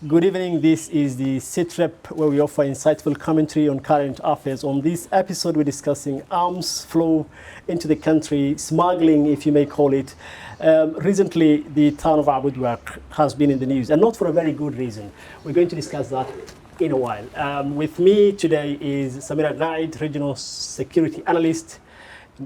Good evening. This is the SITREP, where we offer insightful commentary on current affairs. On this episode, we're discussing arms flow into the country, smuggling, if you may call it. Recently, the town of abudwaq has been in the news, and not for a very good reason. We're going to discuss that in a while. With me today is Samira Guide, Regional Security Analyst,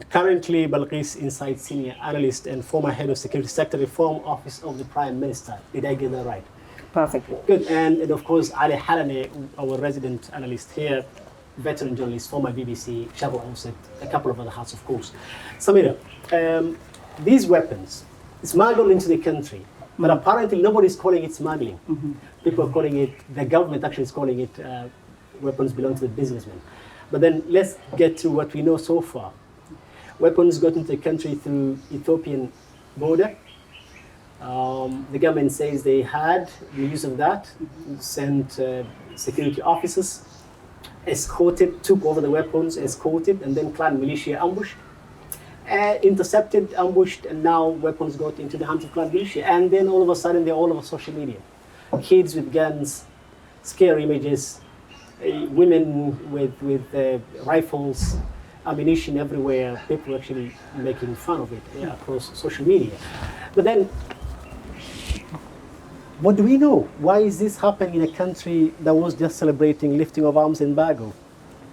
currently Balqis Insight Senior Analyst, and former Head of Security Sector Reform Office of the Prime Minister. Did I get that right? Perfect. Good. And of course, Ali Halane, our resident analyst here, veteran journalist, former BBC, travel offset, a couple of other hats, of course. Samira, these weapons smuggled into the country, but apparently nobody's calling it smuggling. People are calling it, the government actually is calling it weapons belong to the businessmen. But then let's get to what we know so far. Weapons got into the country through Ethiopian border. The government says they had the use of that, sent security officers, escorted, took over the weapons, escorted, and then clan militia ambushed, intercepted, ambushed, and now weapons got into the hands of clan militia. And then all of a sudden, they're all over social media. Kids with guns, scary images, women with rifles, ammunition everywhere, people actually making fun of it across social media. But then, what do we know? Why is this happening in a country that was just celebrating lifting of arms embargo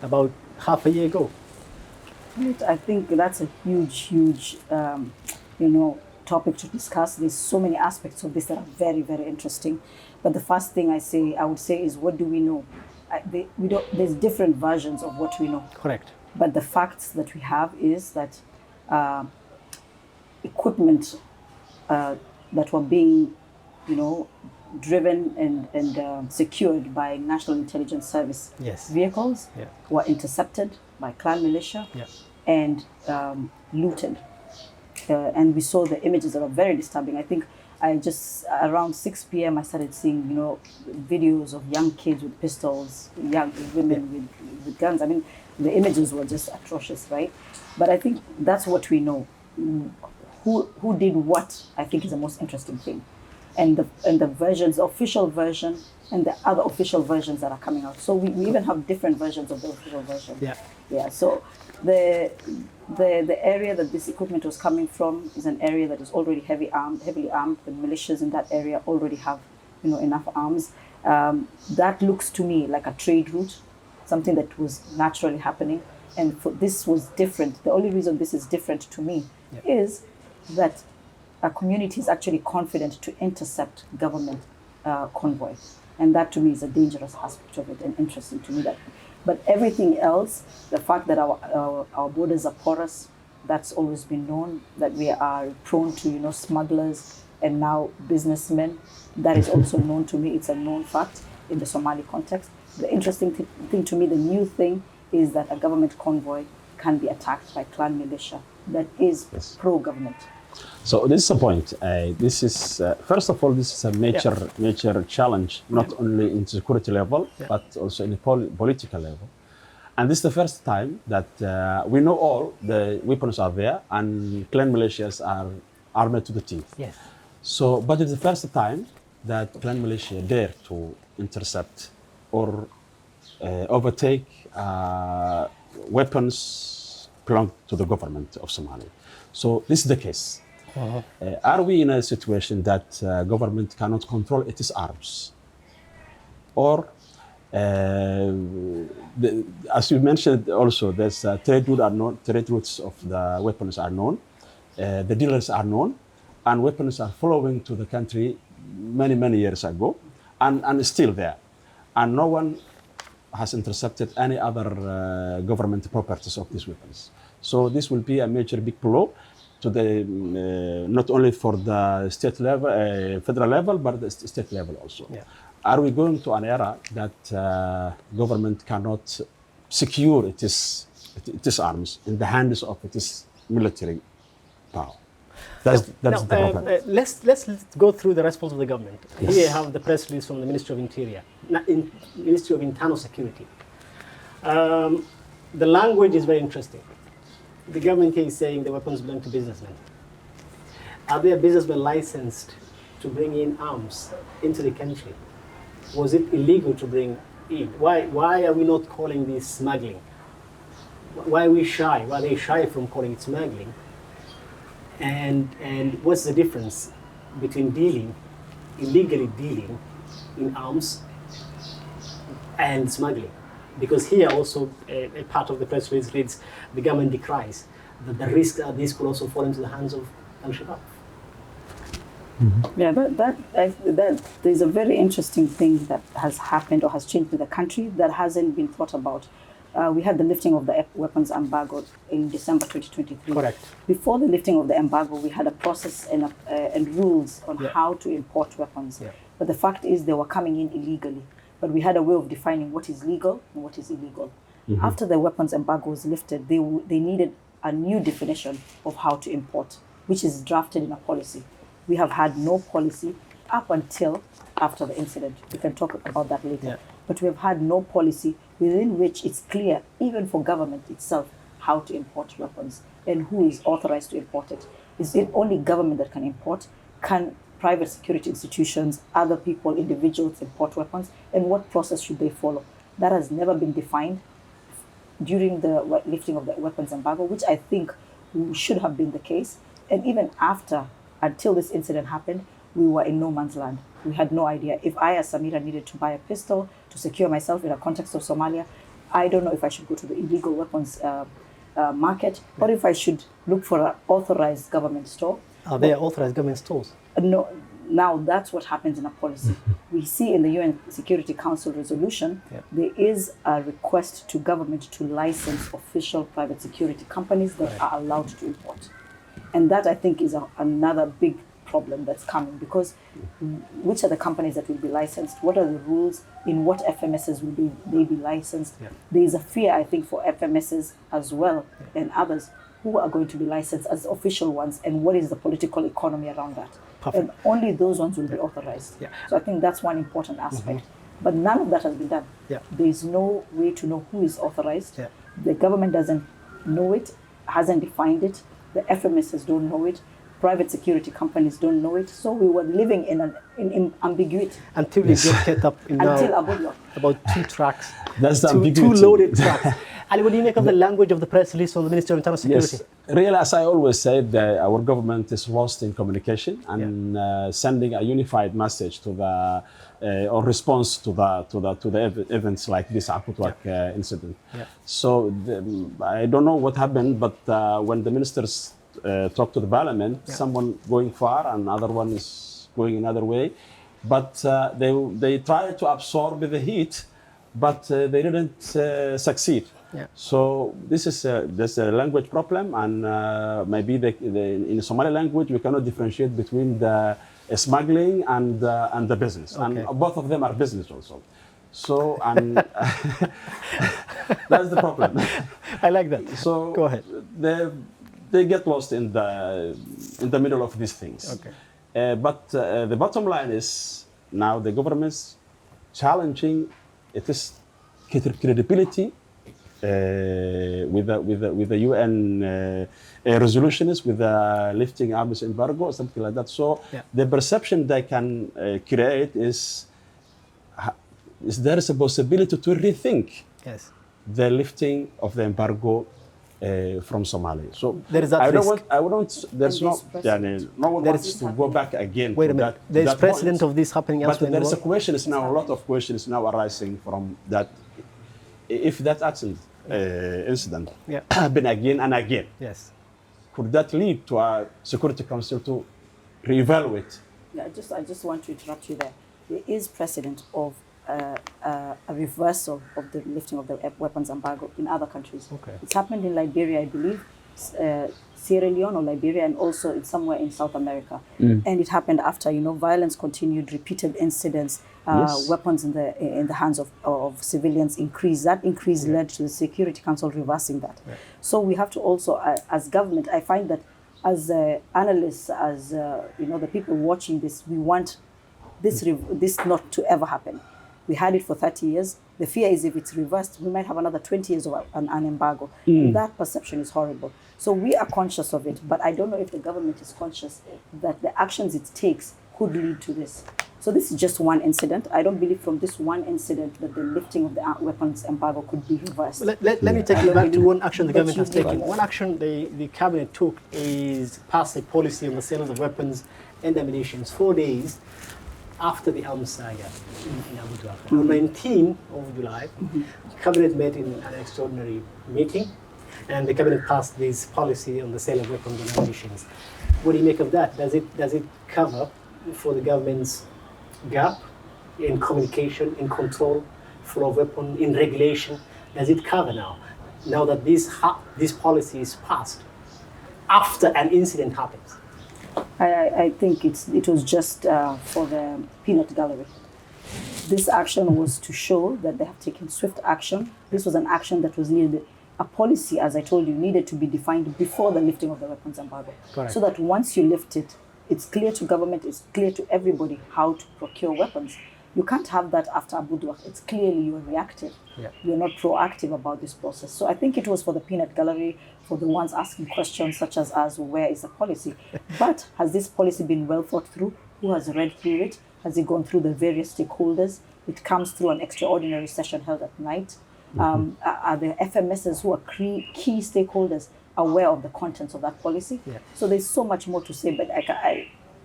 about half a year ago? I think that's a huge, topic to discuss. There's so many aspects of this that are very, very interesting. But the first thing I would say is, what do we know? There's different versions of what we know. Correct. But the facts that we have is that equipment that were being driven and secured by National Intelligence Service vehicles were intercepted by clan militia and looted. And we saw the images that are very disturbing. I think around 6 p.m. I started seeing, videos of young kids with pistols, young women with guns. I mean, the images were just atrocious, right? But I think that's what we know. Who did what, I think, is the most interesting thing. And the versions, the official version and the other official versions that are coming out. So we even have different versions of the official version. Yeah. So the area that this equipment was coming from is an area that is already heavily armed. The militias in that area already have enough arms. That looks to me like a trade route, something that was naturally happening. And this was different. The only reason this is different to me is that a community is actually confident to intercept government convoy. And that to me is a dangerous aspect of it and interesting to me. But everything else, the fact that our borders are porous, that's always been known, that we are prone to smugglers and now businessmen, that is also known to me. It's a known fact in the Somali context. The interesting thing to me, the new thing, is that a government convoy can be attacked by clan militia that is pro-government. So this is a point. This is first of all, this is a major challenge, not only in security level, but also in the political level. And this is the first time that we know all the weapons are there and clan militias are armed to the teeth. Yes. So, but it's the first time that clan militia dare to intercept or overtake weapons belong to the government of Somalia. So this is the case. Are we in a situation that government cannot control its arms? Or, as you mentioned also, there's trade routes of the weapons are known, the dealers are known, and weapons are flowing to the country many years ago, and still there. And no one has intercepted any other government properties of these weapons. So this will be a big blow to the not only for the state level, federal level, but the state level also. Are we going to an era that government cannot secure its arms in the hands of its military power? That's the problem. Let's go through the response of the government. Here you have the press release from the Ministry of Interior, Ministry of Internal Security. The language is very interesting. The government here is saying the weapons belong to businessmen. Are there businessmen licensed to bring in arms into the country? Was it illegal to bring in? Why are we not calling this smuggling? Why are we shy? Why are they shy from calling it smuggling? And what's the difference between illegally dealing in arms and smuggling? Because here also a part of the press release reads, the government decries that the risk that this could also fall into the hands of Al-Shabaab. Mm-hmm. Yeah, that there's a very interesting thing that has happened or has changed in the country that hasn't been thought about. We had the lifting of the weapons embargo in December 2023. Correct. Before the lifting of the embargo, we had a process and rules on how to import weapons. Yeah. But the fact is they were coming in illegally. But we had a way of defining what is legal and what is illegal. Mm-hmm. After the weapons embargo was lifted, they needed a new definition of how to import, which is drafted in a policy. We have had no policy up until after the incident. We can talk about that later. Yeah. But we have had no policy within which it's clear, even for government itself, how to import weapons and who is authorized to import it. Is it only government that can import? Can private security institutions, other people, individuals import weapons? And what process should they follow? That has never been defined during the lifting of the weapons embargo, which I think should have been the case. And even after, until this incident happened, we were in no man's land. We had no idea. If I, as Samira, needed to buy a pistol to secure myself in a context of Somalia, I don't know if I should go to the illegal weapons market or if I should look for an authorized government store. Are there authorized government stores? No. Now that's what happens in a policy. We see in the UN Security Council resolution, there is a request to government to license official private security companies that are allowed to import. And that, I think, is another big problem that's coming, because which are the companies that will be licensed? What are the rules? In what FMSs will they be licensed? Yeah. There is a fear, I think, for FMSs as well and others who are going to be licensed as official ones, and what is the political economy around that? Perfect. And only those ones will be authorized. Yeah. So I think that's one important aspect. Mm-hmm. But none of that has been done. Yeah. There is no way to know who is authorized. Yeah. The government doesn't know it, hasn't defined it. The FMSs don't know it. Private security companies don't know it. So we were living in ambiguity. Until we get set up in until abudwaq. About 2 trucks. That's the ambiguity. 2 loaded trucks. Ali, what do you make of the language of the press release from the Minister of Internal Security? Yes, really, as I always said, our government is lost in communication and sending a unified message to the or response to the events like this abudwaq incident. Yeah. So I don't know what happened, but when the ministers talk to the parliament, someone going far and another one is going another way, but they try to absorb the heat, but they didn't succeed. Yeah. So this is there's a language problem, and maybe in the Somali language we cannot differentiate between the smuggling and the business, and both of them are business also. So and that's the problem. I like that. So go ahead. They get lost in the middle of these things. Okay. But the bottom line is now the government's challenging its credibility with the UN resolutions, with the lifting arms embargo or something like that. So the perception they can create is there is a possibility to rethink the lifting of the embargo from Somalia. So there is that risk. There's no one wants to go back again. Wait a minute. There is precedent of this happening elsewhere. But there is a question now. A lot of questions now arising from that. If that incident happen again and again, could that lead to a Security Council to reevaluate? Yeah, I just want to interrupt you there. There is precedent of a reversal of the lifting of the weapons embargo in other countries. Okay. It's happened in Liberia, I believe, Sierra Leone or Liberia, and also it's somewhere in South America. And it happened after violence continued, repeated incidents, weapons in the hands of civilians increased. That increase led to the Security Council reversing that. So we have to also, as government, I find that as analysts, as the people watching this, we want this not to ever happen. We had it for 30 years. The fear is if it's reversed, we might have another 20 years of an embargo. And that perception is horrible. So we are conscious of it, but I don't know if the government is conscious that the actions it takes could lead to this. So this is just one incident. I don't believe from this one incident that the lifting of the weapons embargo could be reversed. Let me take you back to one action the government has taken. One action the cabinet took is pass a policy on the sale of weapons and ammunition 4 days after the arms saga in abudwaq. On 19th of July, the cabinet met in an extraordinary meeting, and the cabinet passed this policy on the sale of weapons and ammunition. What do you make of that? Does it cover for the government's gap in communication, in control, flow of weapon, in regulation? Does it cover now that this policy is passed after an incident happens? I think it was just for the peanut gallery. This action was to show that they have taken swift action. This was an action that was needed. A policy, as I told you, needed to be defined before the lifting of the weapons embargo. Correct. So that once you lift it, it's clear to government, it's clear to everybody how to procure weapons. You can't have that after abudwaq. It's clearly you're reactive. Yeah. You're not proactive about this process. So I think it was for the peanut gallery, for the ones asking questions such as us, where is the policy? But has this policy been well thought through? Who has read through it? Has it gone through the various stakeholders? It comes through an extraordinary session held at night. Are the FMSs who are key stakeholders aware of the contents of that policy? Yeah. So there's so much more to say, but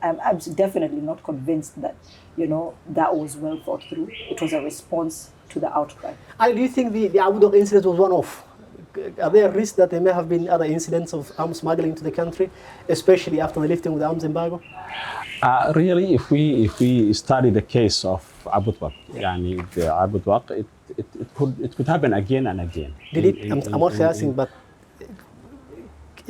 I'm definitely not convinced that that was well thought through. It was a response to the outcry. Do you think the abudwaq incident was one-off? Are there risks that there may have been other incidents of arms smuggling into the country, especially after the lifting of the arms embargo? Really, if we study the case of abudwaq, the abudwaq, it could happen again and again. I'm also asking, but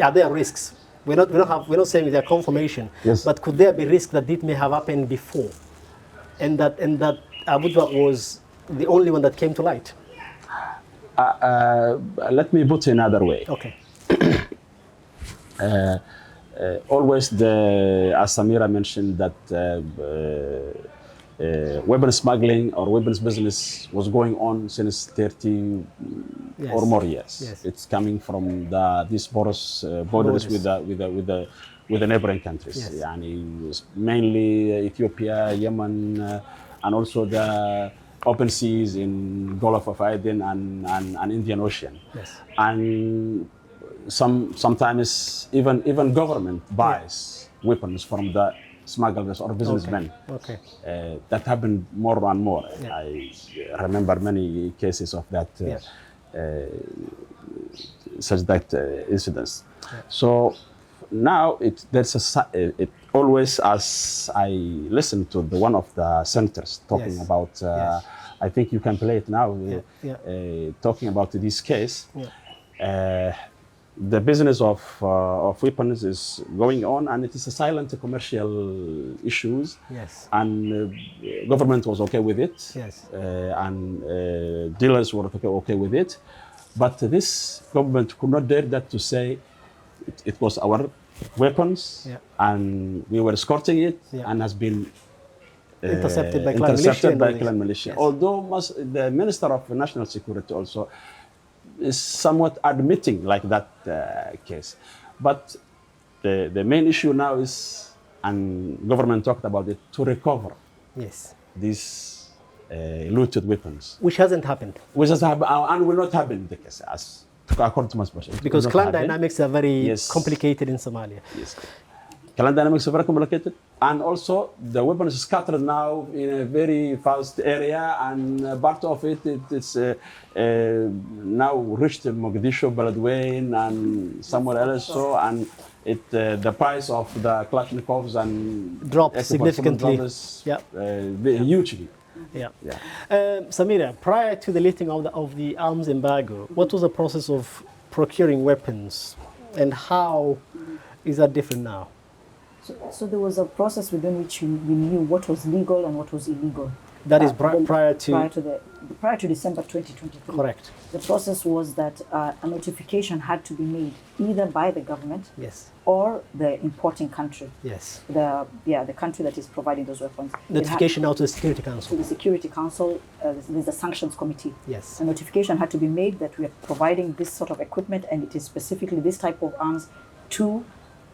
are there risks? We're not saying there confirmation, yes. But could there be risk that it may have happened before, and that abudwaq was the only one that came to light? Let me put it another way. Okay. Always, as Samira mentioned, that weapons smuggling or weapons business was going on since 30 or more years. Yes. It's coming from these borders with the neighboring countries. Yes. Mainly Ethiopia, Yemen, and also the open seas in Gulf of Aden and Indian Ocean. Yes. And sometimes even government buys weapons from the smugglers or businessmen. Okay. That happened more and more. Yeah. I remember many cases of that, incidents. Yeah. So now it always, as I listened to one of the senators talking about, I think you can play it now, talking about this case. Yeah. The business of weapons is going on, and it is a silent commercial issues. Yes. And government was okay with it. Yes. And dealers were okay with it. But this government could not dare that to say it was our weapons, and we were escorting it, and has been intercepted by clan militia. Yes. Although the Minister of National Security also is somewhat admitting like that case. But the main issue now is, and government talked about it, to recover these looted weapons. Which hasn't happened. Which has happened and will not happen in the case, as according to my perspective. Because clan dynamics are very complicated in Somalia. Yes. Clan dynamics are very complicated, and also the weapons scattered now in a very vast area, and part of it's now reached Mogadishu, Beledweyne, and somewhere else. So, and the price of the Kalashnikovs and dropped significantly. Hugely. Yeah. Samira, prior to the lifting of the arms embargo, what was the process of procuring weapons, and how is that different now? So there was a process within which we knew what was legal and what was illegal. That is prior to December 2023. Correct. The process was that a notification had to be made either by the government, or the importing country. Yes. The country that is providing those weapons. Notification out to the Security Council. To the Security Council, there's a sanctions committee. Yes. A notification had to be made that we are providing this sort of equipment, and it is specifically this type of arms to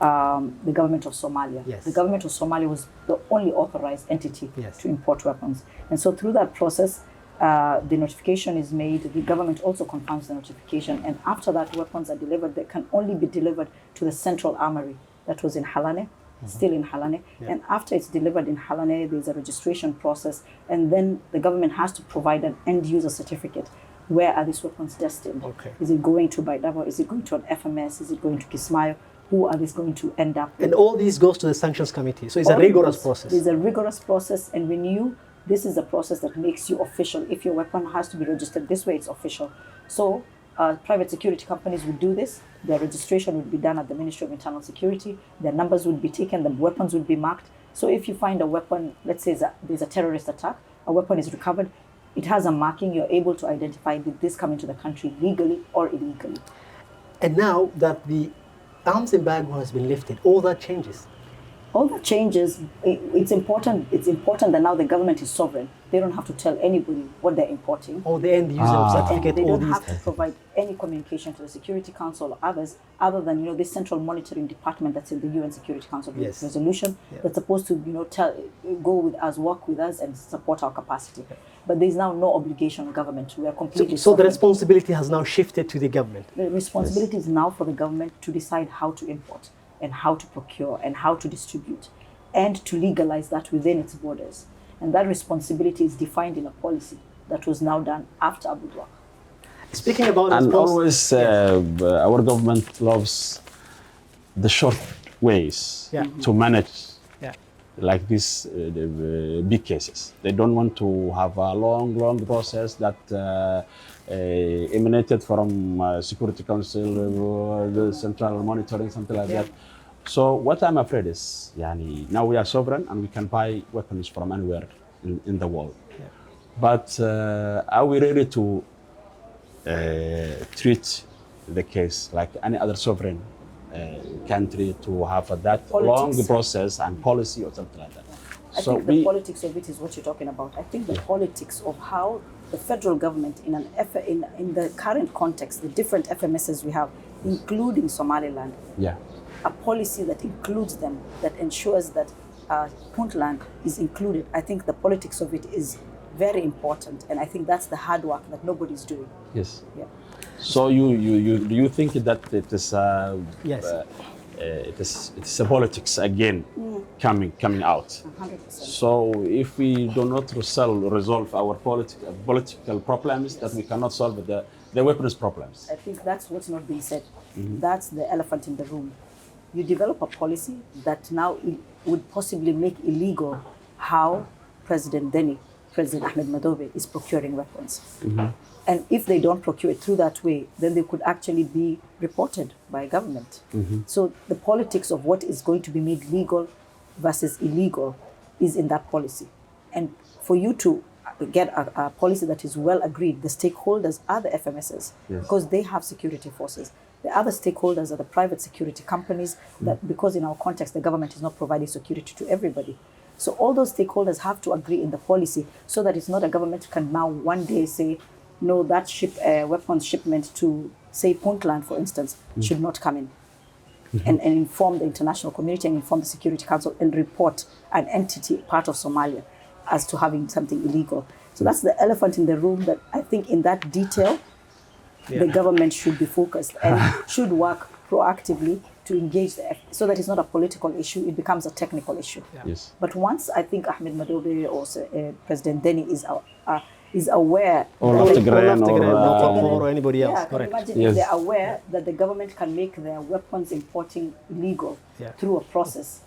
the government of Somalia. Yes. The government of Somalia was the only authorized entity Yes. to import weapons. And so through that process, the notification is made, the government also confirms the notification, and after that weapons are delivered, they can only be delivered to the central armory that was in Halane, still in Halane. Yeah. And after it's delivered in Halane, there's a registration process, and then the government has to provide an end user certificate. Where are these weapons destined? Okay. Is it going to Baidabo? Is it going to an FMS? Is it going to Kismayo? Who are these going to end up with? And all this goes to the sanctions committee. So it's a rigorous process. There's a rigorous process, and when this is a process that makes you official. If your weapon has to be registered this way, it's official. So private security companies would do this. Their registration would be done at the Ministry of Internal Security. Their numbers would be taken. The weapons would be marked. So if you find a weapon, let's say there's a terrorist attack, a weapon is recovered, it has a marking. You're able to identify, did this come into the country legally or illegally? And now that the arms embargo has been lifted, all that changes. All that changes. It's important that now the government is sovereign. They don't have to tell anybody what they're importing. Or the end user certificate. They don't have to provide any communication to the Security Council or others, other than this central monitoring department that's in the UN Security Council resolution that's supposed to go with us, work with us, and support our capacity. But there's now no obligation on government. We are completely so the responsibility has now shifted to the government. The responsibility is now for the government to decide how to import, and how to procure, and how to distribute, and to legalize that within its borders. And that responsibility is defined in a policy that was now done after abudwaq. Speaking about and always our government loves the short ways to manage like these big cases. They don't want to have a long process that emanated from Security Council, the central monitoring, something like that. So what I'm afraid is, now we are sovereign and we can buy weapons from anywhere in the world. But are we ready to treat the case like any other sovereign country, to have that long process and policy or something like that? I think the politics of it is what you're talking about. I think the politics of how the federal government, in the current context, the different FMSs we have, including Somaliland, a policy that includes them, that ensures that Puntland is included. I think the politics of it is very important, and I think that's the hard work that nobody's doing. Yes. Yeah. So you think that it is it's a politics again coming out. 100%. So if we do not resolve our political problems, that we cannot solve the weapons problems. I think that's what's not being said. That's the elephant in the room. You develop a policy that now would possibly make illegal how President Ahmed Madobe is procuring weapons. And if they don't procure it through that way, then they could actually be reported by government. So the politics of what is going to be made legal versus illegal is in that policy. And for you to get a policy that is well agreed, the stakeholders are the FMSs, because they have security forces. The other stakeholders are the private security companies, that because in our context, the government is not providing security to everybody. So all those stakeholders have to agree in the policy, so that it's not a government can now one day say, no, that weapons shipment to, say, Puntland, for instance, should not come in. And inform the international community and inform the Security Council and report an entity, part of Somalia, as to having something illegal. So that's the elephant in the room, that I think in that detail, the government should be focused and should work proactively to engage so that it's not a political issue, it becomes a technical issue. Yes. But once I think Ahmed Madobe or President Deni is aware, or anybody else. Imagine if they're aware that the government can make their weapons importing illegal through a process.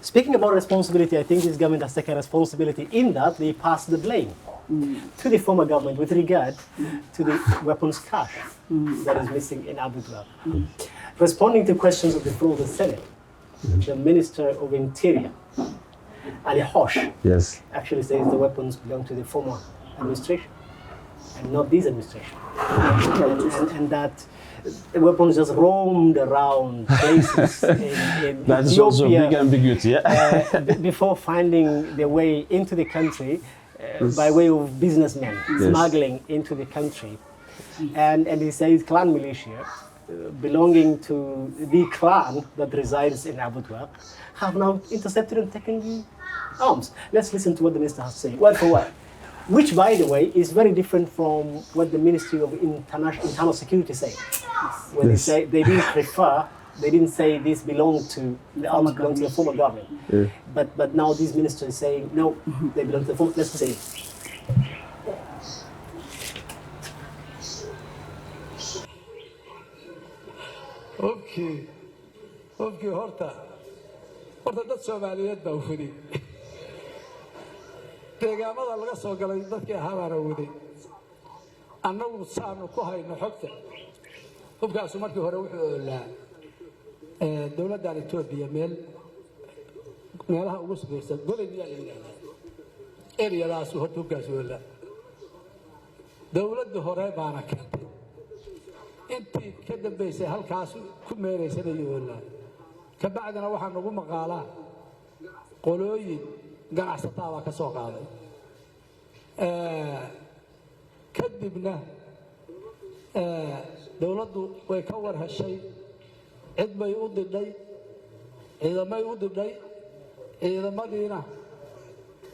Speaking about responsibility, I think this government has taken responsibility in that they passed the blame to the former government with regard to the weapons cache that is missing in abudwaq. Responding to questions of the floor of the Senate, the Minister of Interior, Ali Hosh, actually says the weapons belong to the former administration and not this administration. And that the weapons just roamed around places in That's Ethiopia, also big ambiguity, before finding their way into the country by way of businessmen smuggling into the country. And he says clan militia belonging to the clan that resides in abudwaq have now intercepted and taken the arms. Let's listen to what the minister has to say, word for word. Which, by the way, is very different from what the Ministry of Internal Security said. When they say they didn't say this belonged to the arms belong to the former government. Yeah. But now these ministers say no, they belong to the former. Let's say. Okay, horta dad Soomaaliyeed baa waday. Deegaamada laga soo galay dadkii ahaabaa waday. Annagu saanu ku hayno xogta. Hubkaas markii hore wuxuu oolaa dawladda Itoobiya meelaha ugu sugaysan gobolka eriyadaas horta hubkaas oolaa. Dawladda hore baana keentay. intii ka dambeysay halkaas ku meeraysanay oolaa. ka bacdina waxaa nagu maqaalaa qolooyin ganacsatada ka soo qaaday. kadibna dawladdu way ka war heshay cid bay u didhay ciidamay u didhay ciidamadiina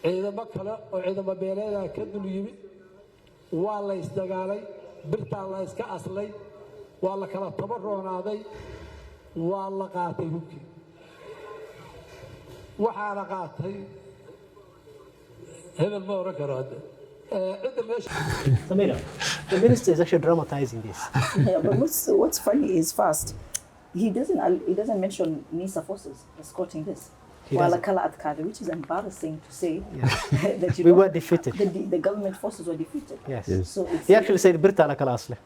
ciidamo kale oo ciidamo beeleeda ka dul yimid waa la isdagaalay birtaa la iska aslay waa la kala tabaroonaaday waa la qaatay hubkii waxaa la qaatay hebel ma oran karo hadda Samira, the minister is actually dramatizing this. Yeah, but what's funny is first, he doesn't mention NISA forces escorting this. Which is embarrassing to say that we were defeated. The government forces were defeated. Yes. So he actually said Birta ala kala asle.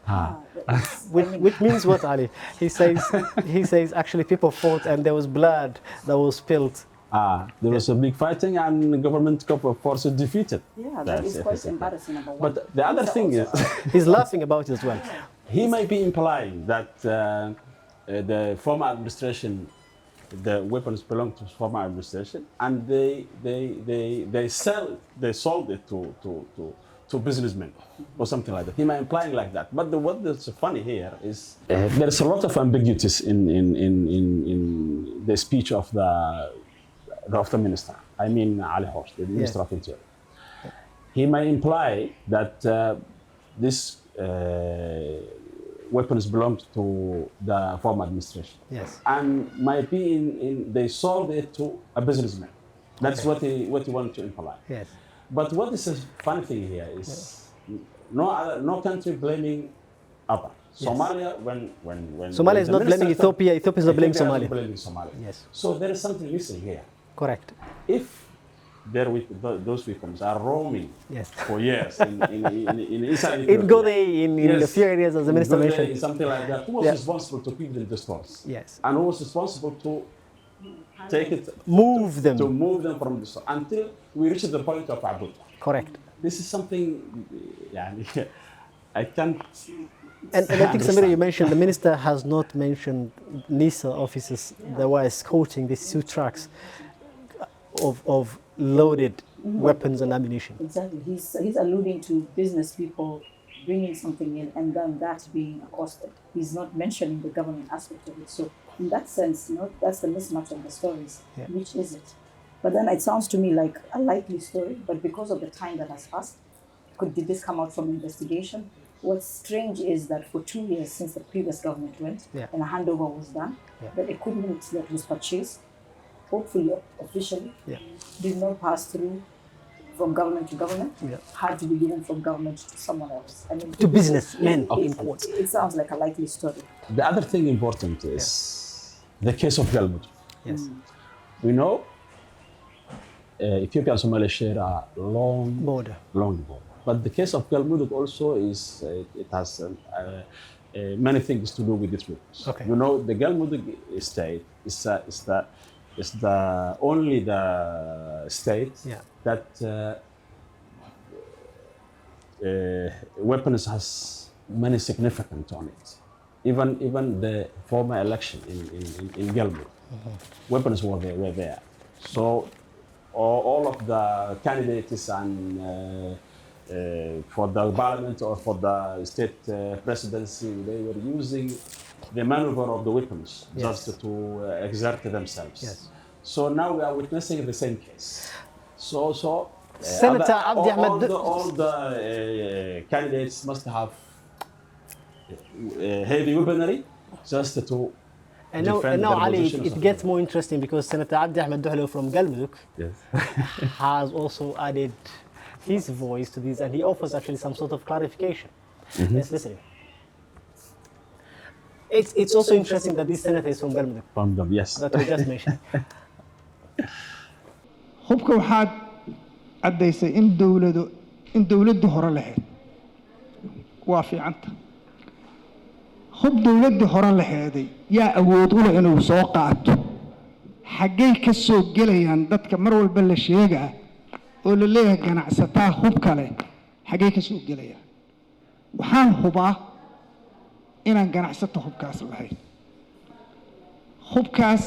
Which means what, Ali? He says actually people fought and there was blood that was spilled. There was a big fighting and the government forces defeated. Yeah, that is quite embarrassing. But the other thing is, he's laughing about it as well. He might be implying that the former administration, the weapons belong to former administration, and they sold it to businessmen or something like that. He might implying like that. But what is funny here is there's a lot of ambiguities in the speech of the minister. I mean Ali Horst, the Minister of Interior. He might imply that this weapons belong to the former administration. Yes. And might be they sold it to a businessman. That's what he wanted to imply. Yes. But what is a funny thing here is no country blaming other. Yes. Somalia, when Somalia is not blaming Ethiopia, Ethiopia is not blaming Somalia. Blaming Somalia. Yes. So there is something missing here. Correct. If those weapons are roaming for years in inside Ethiopia, in Gode, in the few areas as the minister mentioned, something like that, who was responsible to keep them stores? Yes. And who was responsible to take it, move them from the store until we reach the point of abudwaq. Correct. This is something, I can't. And I think, Samira, you mentioned the minister has not mentioned NISA officers that were escorting these 2 trucks of loaded weapons and ammunition. Exactly. He's alluding to business people bringing something in and then that being accosted. He's not mentioning the government aspect of it. So in that sense, that's the mismatch of the stories. Yeah. Which is it? But then it sounds to me like a likely story, but because of the time that has passed, did this come out from investigation? What's strange is that for 2 years since the previous government went and a handover was done, the equipment that was purchased, hopefully officially, did not pass through from government to government, had to be given from government to someone else. I mean, to businessmen. It sounds like a likely story. The other thing important is the case of Galmudug. Yes. We know Ethiopia and Somalia share a long border. But the case of Galmudug also is, it has many things to do with this weapons. Okay. You know, the Galmudug state is the only state that weapons has many significant on it. Even the former election in Galmudug, weapons were there. So all of the candidates and for the parliament or for the state presidency, they were using the maneuver of the weapons just to exert themselves. Yes. So now we are witnessing the same case. Senator Abdi Ahmed, all the candidates must have heavy weaponry just to and now Ali, it gets more interesting because Senator Abdi Ahmed from Galmudug has also added his voice to this, and he offers actually some sort of clarification. Let's listen. It's also interesting that this senator is from Galmudug. From them, yes. That we just mentioned. hubka waxaad caddaysay in dowladdu hore lahayd waa fiicanta hub dowladdii hore laheeday yaa awood u leh inuu soo qaato xaggay ka soo gelayaan dadka mar walba la sheegaa oo la leeyahay ganacsataa hub kale xaggay ka soo gelayaan waxaan hubaa inaan ganacsato hubkaas lahayn hubkaas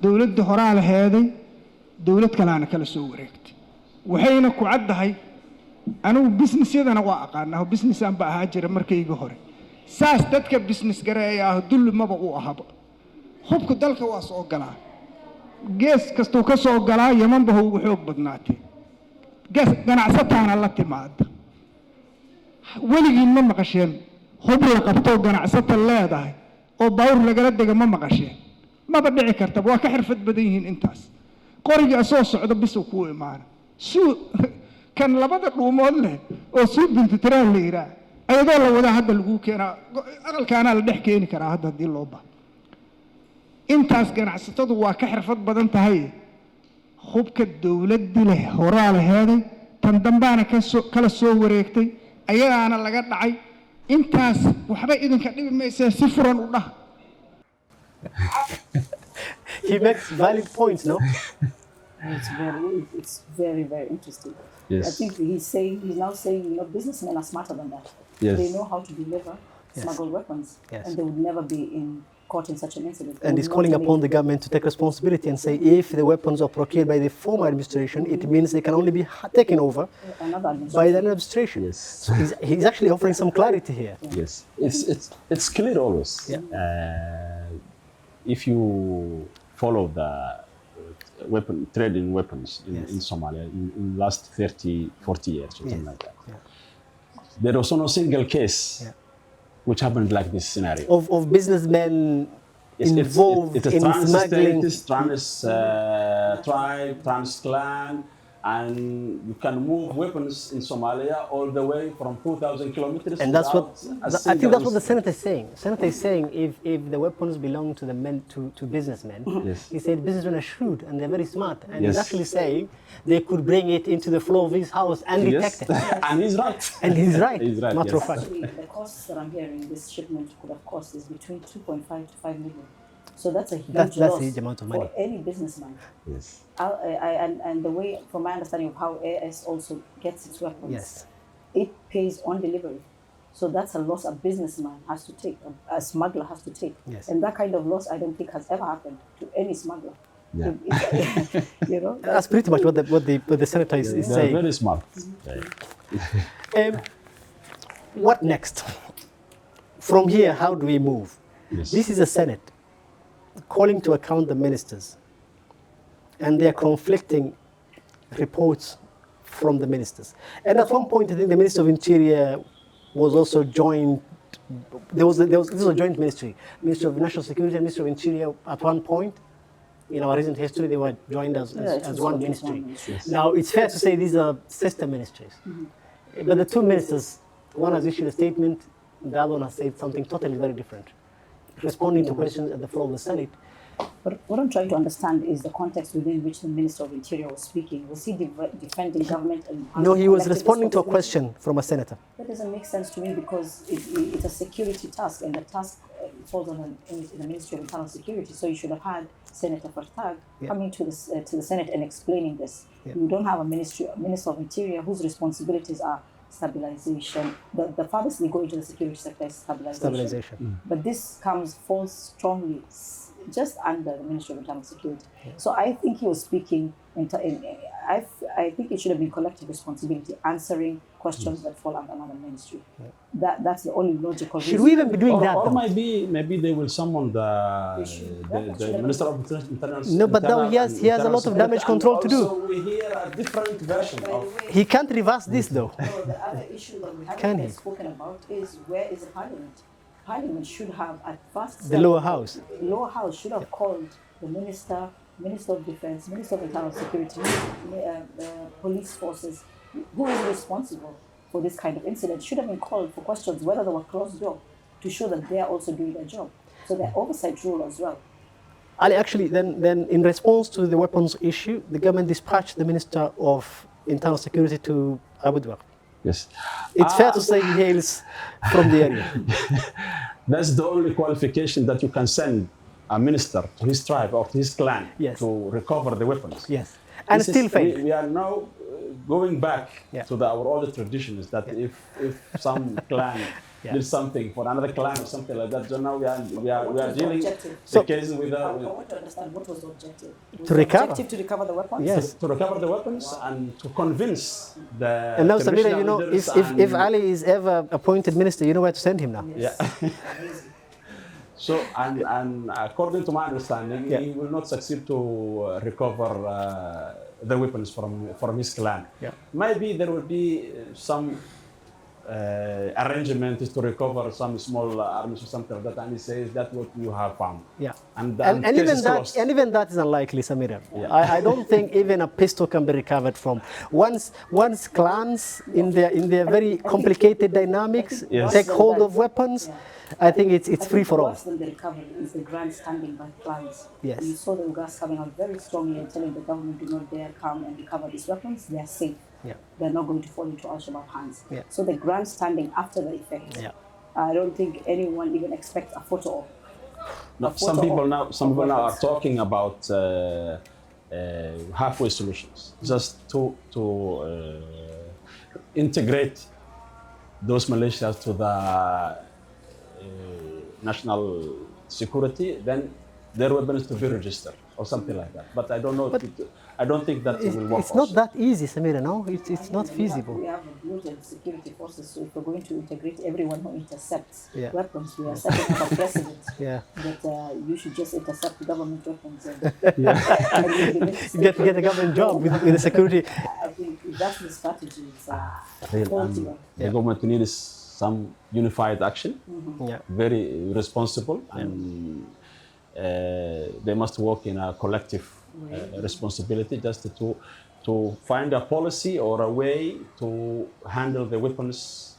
dowladdii horaa laheeday dowlad kaleana kala soo wareegtay waxayna ku caddahay anigu businessyadana waa aqaanaa businessaan ba ahaa jira markayga hore saas dadka business gareeya ah dulli maba u ahaba hubku dalka waa soo galaa gees kastuu ka soo galaa yamanba ugu xoog badnaatee ganacsataana la timaada weligiin ma maqasheen hub la qabtoo ganacsata leedahay oo baawur lagala dega ma maqasheen maba dhici karta waa ka xirfad badan yihiin intaas qoriga soo socdo bisu ku imaan suu kan labada dhuumood leh oo suu binti tiraan la yiraahdo ayadoo la wada hadda lagu keenaa aqalkaana la dhex keeni karaa hadda hadii loo baahan intaas ganacsatadu waa ka xirfad badan tahay hubka dowladda leh horaa laheeday tan dambaana kala soo wareegtay ayagaana laga dhacay intaas waxba idinka dhibi maysaa si furan u dhah. He makes valid points, no? It's very, very interesting. Yes. I think he's now saying, businessmen are smarter than that. Yes. They know how to deliver smuggled weapons, and they would never be caught in such an incident. And he's calling upon the government to take responsibility and say if the weapons are procured by the former administration, it means they can only be taken over by the administration. Yes. So he's actually offering some clarity here. Yes, it's clear always. If you follow the trade in weapons in Somalia in the last 30, 40 years, something like that. There was no single case which happened like this scenario. Of businessmen involved in smuggling. Tribe, trans-clan, and you can move weapons in Somalia all the way from 2,000 kilometers. And that's I think that's what the senator is saying. The senator is saying if the weapons belong to the men, to businessmen, he said businessmen are shrewd and they're very smart. And he's actually saying they could bring it into the floor of his house and detect it. And he's right. And he's right. Matter of fact. Actually, the costs that I'm hearing this shipment could have cost is between 2.5 to 5 million. So that's a huge that's loss a huge amount of money for any businessman. Yes. And the way, from my understanding of how AS also gets its weapons, it pays on delivery. So that's a loss a businessman has to take, a smuggler has to take. And that kind of loss I don't think has ever happened to any smuggler. That's pretty much what the senator is saying. Very smart. What next? From here, how do we move? This is a Senate calling to account the ministers, and they are conflicting reports from the ministers. And at one point, I think the Minister of Interior was also joined. This was a joint ministry, Ministry of National Security and Ministry of Interior. At one point, in our recent history, they were joined as one ministry. Now, it's fair to say these are sister ministries, but the two ministers, one has issued a statement, the other one has said something totally very different, responding to questions at the floor of the Senate. But what I'm trying to understand is the context within which the Minister of Interior was speaking. Was he defending government? No, he was responding to a question from a senator. That doesn't make sense to me because it's a security task, and the task falls on the Ministry of Internal Security. So you should have had Senator Fartag coming to the Senate and explaining this. You don't have a Minister of Interior whose responsibilities are stabilization. The farthest they go into the security sector is stabilization. But this falls strongly just under the Ministry of Internal Security. So I think he was speaking I think it should have been collective responsibility, answering questions that fall under another ministry. That's the only logical reason. Should we even be doing that? Or maybe they will summon the Minister of Internal Security. No, but now he has a lot of damage control to do. So we hear a different version of. He can't reverse this though. No, the other issue that we haven't spoken about is where is the Parliament? Parliament should have at first. The lower house. The lower house should have called the Minister of Defense, Minister of Internal Security, police forces, who is responsible for this kind of incident, should have been called for questions whether they were closed door, to show that they are also doing their job. So their oversight role as well. Ali, actually, then in response to the weapons issue, the government dispatched the Minister of Internal Security to abudwaq. Yes. It's fair to say he hails from the area. That's the only qualification that you can send a minister to his tribe or to his clan to recover the weapons. Yes. And still fail. We are now going back to our old traditions that if some clan did something for another clan or something like that, so now we are dealing the case with. I want to understand what was the objective. To recover. Objective to recover the weapons. Yes. To recover the weapons and to convince the. And now, Samira, you know, if Ali is ever appointed minister, you know where to send him now. Yes. Yeah. So, and according to my understanding, he will not succeed to recover the weapons from his clan. Yeah. Maybe there will be some arrangement to recover some small arms or something like that, and he says that's what you have found. Yeah. And even that is unlikely, Samira. Yeah. I don't think even a pistol can be recovered from. Once clans in their very complicated dynamics take hold of weapons, I think it's free for all. Worse than the recovery is the grandstanding by clans. Yes. You saw the Ugas coming out very strongly and telling the government, do not dare come and recover these weapons. They are safe. Yeah. They're not going to fall into Al-Shabaab hands. Yeah. So the grandstanding after the effect. Yeah. I don't think anyone even expects a photo of. No, some people now are talking about halfway solutions, just to integrate those militias to the national security, then their weapons to be registered or something like that. But I don't know. I don't think that will work. It's not that easy, Samira. No, it's not feasible. We have bloated security forces, so if we're going to integrate everyone who intercepts weapons, we are setting up a precedent that you should just intercept government weapons and get a government job with the security. I think that's the strategy. The government needs some unified action, very responsible, and they must work in a collective responsibility, just to find a policy or a way to handle the weapons,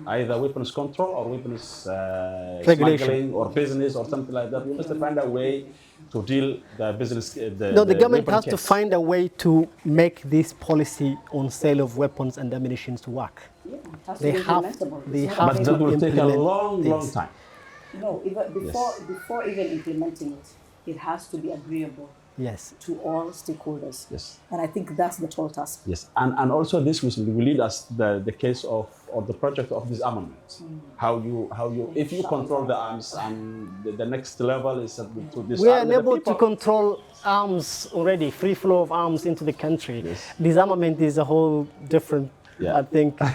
either weapons control or weapons smuggling or business or something like that. We must find a way to deal the business. The government has to find a way to make this policy on sale of weapons and ammunition to work. Yeah, they have but that will take a long time. No, before even implementing it, it has to be agreeable to all stakeholders. Yes. And I think that's the tall task. Yes, and also this will lead us the case of or the project of disarmament. How you if you control the arms, and the next level is to disarm. We are unable to control arms already, free flow of arms into the country. Yes. Disarmament is a whole different. I think on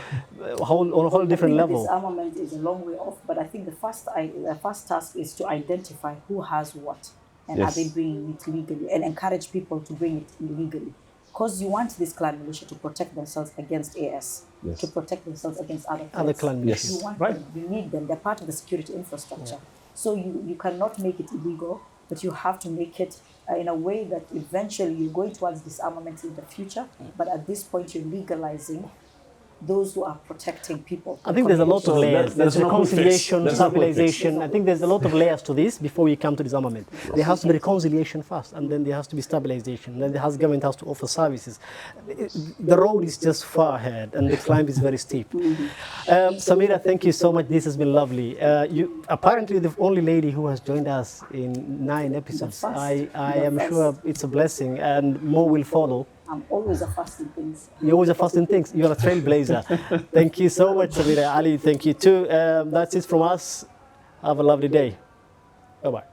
a whole different level. Disarmament is a long way off, but I think the first task is to identify who has what, and are they bringing it legally, and encourage people to bring it illegally. Because you want this clan militia to protect themselves against AS, to protect themselves against other clan militias. You want them, you need them. They're part of the security infrastructure. So you cannot make it illegal, but you have to make it in a way that eventually you're going towards disarmament in the future. But at this point, you're legalizing those who are protecting people. I think there's a lot of layers. There's reconciliation, stabilization. I think there's a lot of layers to this before we come to disarmament. There has to be reconciliation first, and then there has to be stabilization. And then the government has to offer services. The road is just far ahead, and the climb is very steep. Samira, thank you so much. This has been lovely. You apparently the only lady who has joined us in 9 episodes. I am sure it's a blessing, and more will follow. I'm always a first in things. You're always a first in things. You're a trailblazer. Thank you so much, Samira. Ali, thank you too. That's it from us. Have a lovely day. Bye-bye.